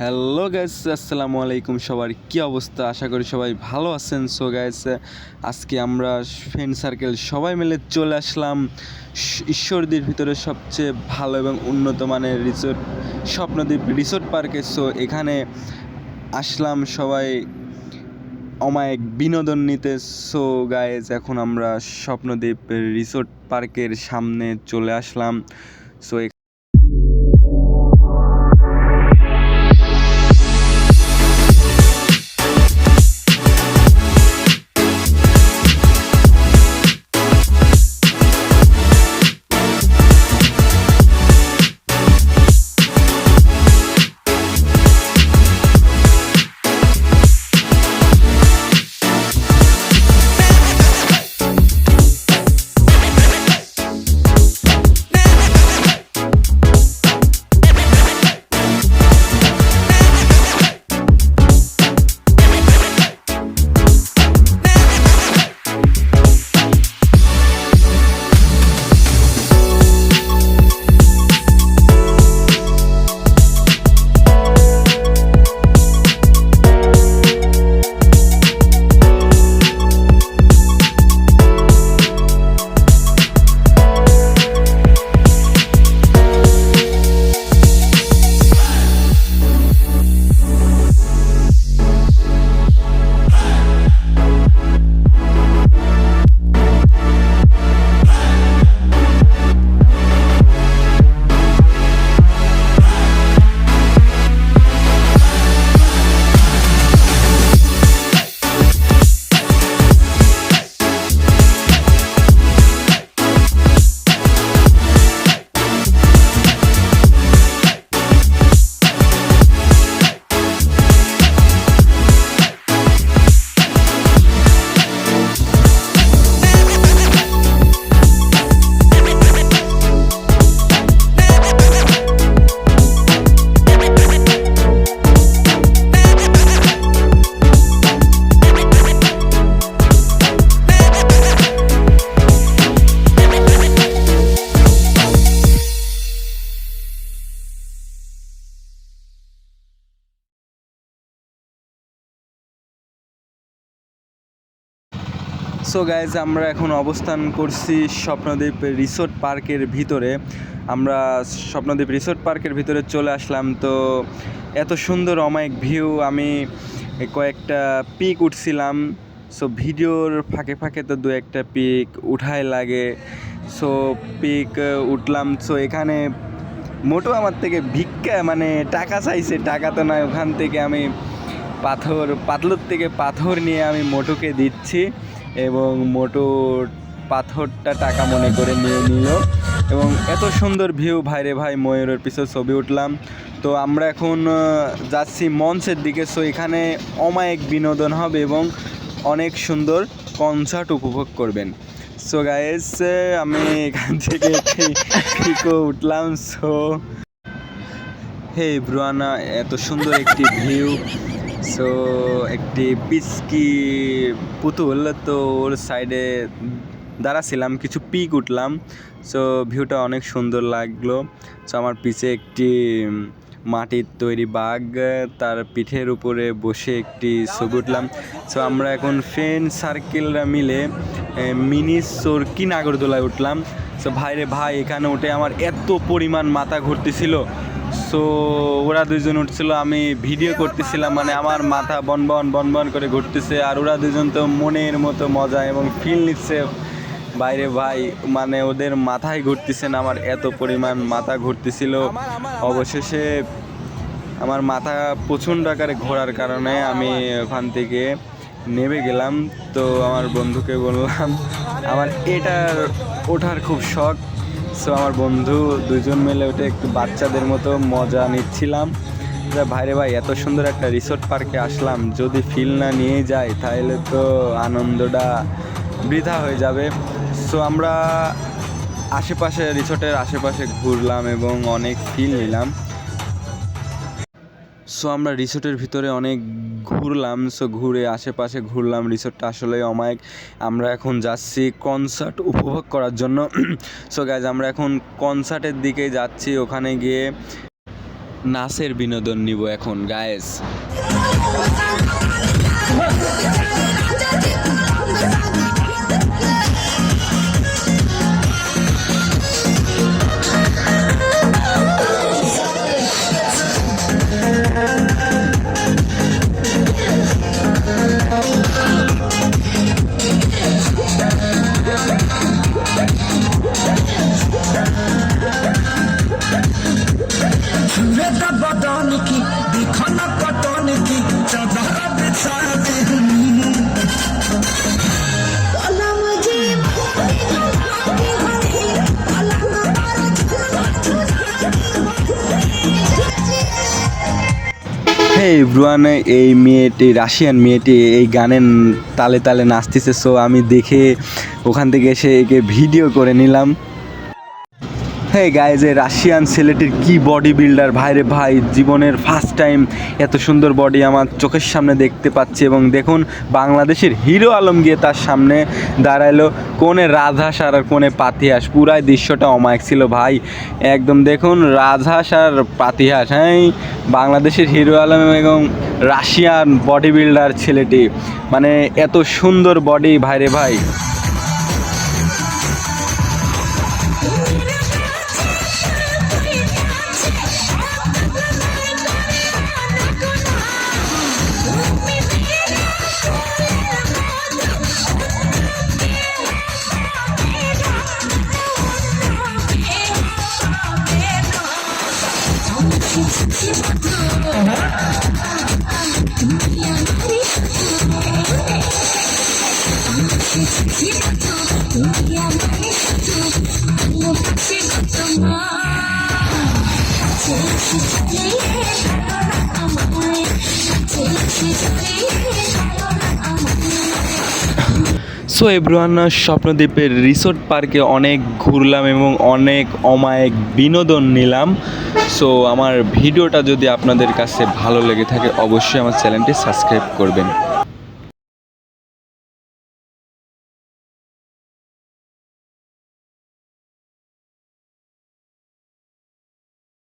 Hello guys, আসসালামু আলাইকুম। সবার কি অবস্থা? আশা করি সবাই ভালো আছেন। সো গাইস, আজকে আমরা ফ্রেন্ড সার্কেল সবাই মিলে চলে আসলাম ঈশ্বরদীর ভিতরে সবচেয়ে ভালো এবং উন্নত মানের রিসোর্ট স্বপ্নদ্বীপ রিসোর্ট পার্কে। সো এখানে আসলাম সবাই অমায়িক বিনোদন নিতে। সো গাইস, এখন আমরা স্বপ্নদ্বীপ রিসোর্ট পার্কের সামনে চলে আসলাম। সো গাইজ, আমরা এখন অবস্থান করছি স্বপ্নদ্বীপ রিসোর্ট পার্কের ভিতরে। আমরা স্বপ্নদ্বীপ রিসোর্ট পার্কের ভিতরে চলে আসলাম। তো এত সুন্দর অমায়িক ভিউ, আমি কয়েকটা পিক উঠছিলাম। সো ভিডিওর ফাঁকে ফাঁকে তো দু একটা পিক উঠাই লাগে। সো পিক উঠলাম। সো এখানে মোটো আমার থেকে ভিক্ষা মানে টাকা চাইছে, টাকা তো নয়। ওখান থেকে আমি পাথর থেকে পাথর নিয়ে আমি মোটোকে দিচ্ছি এবং মোটো পাথরটা টাকা মনে করে নিয়ে নিল। এবং এত সুন্দর ভিউ, ভাইরে ভাই, ময়ূরের পিছনে ছবি উঠলাম। তো আমরা এখন যাচ্ছি মঞ্চের দিকে। সো এখানে অমায়িক বিনোদন হবে এবং অনেক সুন্দর কনসার্ট উপভোগ করবেন। সো গাইস, আমি এখান থেকে পিকও উঠলাম। সো হে ব্রুয়ানা, এত সুন্দর একটি ভিউ। সো একটি পিচকি পুতুল, তো ওর সাইডে দাঁড়াছিলাম, কিছু পিক উঠলাম। সো ভিউটা অনেক সুন্দর লাগলো। সো আমার পিছে একটি মাটির তৈরি বাঘ, তার পিঠের উপরে বসে একটি ছবি উঠলাম। সো আমরা এখন ফ্রেন্ড সার্কেলরা মিলে মিনি চরকি নাগরদোলায় উঠলাম। সো ভাইরে ভাই, এখানে উঠে আমার এত পরিমাণ মাথা ঘুরতেছিল। সো ওরা দুজন উঠছিল, আমি ভিডিও করতেছিলাম, মানে আমার মাথা বনবন করে ঘুরতেছে, আর ওরা দুজন তো মনের মতো মজা এবং ফিল নিচ্ছে। বাইরে ভাই, মানে ওদের মাথায় ঘুরতেছে না, আমার এত পরিমাণ মাথা ঘুরতেছিল। অবশেষে আমার মাথা প্রচণ্ড আকারে ঘোরার কারণে আমি ওখান থেকে নেমে গেলাম। তো আমার বন্ধুকে বললাম আমার এটার ওঠার খুব শখ। সো আমার বন্ধু দুজন মিলে ওটা একটু বাচ্চাদের মতো মজা নিচ্ছিলাম। ভাইরে ভাই, এত সুন্দর একটা রিসোর্ট পার্কে আসলাম, যদি ফিল না নিয়ে যাই তাহলে তো আনন্দটা বৃথা হয়ে যাবে। সো আমরা রিসোর্টের আশেপাশে ঘুরলাম এবং অনেক ফিল নিলাম। সো আমরা রিসোর্টের ভিতরে অনেক ঘুরলাম। সো ঘুরে আশেপাশে ঘুরলাম, রিসোর্টটা আসলে অমায়িক। আমরা এখন যাচ্ছি কনসার্ট উপভোগ করার জন্য। সো গাইজ, আমরা এখন কনসার্টের দিকে যাচ্ছি। ওখানে গিয়ে নাচের বিনোদন নিব এখন গায়েস। হেই এভরিওয়ান, এই মেয়েটি রাশিয়ান মেয়েটি এই গানের তালে তালে নাচতেছে। সো আমি দেখে ওখান থেকে এসে একে ভিডিও করে নিলাম। হ্যাঁ গাইজ, এই রাশিয়ান ছেলেটির কি বডি বিল্ডার ভাইরে ভাই, জীবনের ফার্স্ট টাইম এত সুন্দর বডি আমার চোখের সামনে দেখতে পাচ্ছি। এবং দেখুন বাংলাদেশের হিরো আলম গিয়ে তার সামনে দাঁড়াইলো, কোনে রাজহাঁস আর কোনে পাতিহাঁস, পুরাই দৃশ্যটা অমায়িক ছিল ভাই একদম। দেখুন রাজহাঁস আর পাতিহাঁস, হ্যাঁ বাংলাদেশের হিরো আলম এবং রাশিয়ান বডি বিল্ডার ছেলেটি, মানে এত সুন্দর বডি ভাইরে ভাই। সো এভরিওয়ান, স্বপ্নদ্বীপের রিসোর্ট পার্কে অনেক ঘুরলাম এবং অনেক অমায়িক বিনোদন নিলাম। সো আমার ভিডিওটা যদি আপনাদের কাছে ভালো লেগে থাকে অবশ্যই আমার চ্যানেলটি সাবস্ক্রাইব করবেন।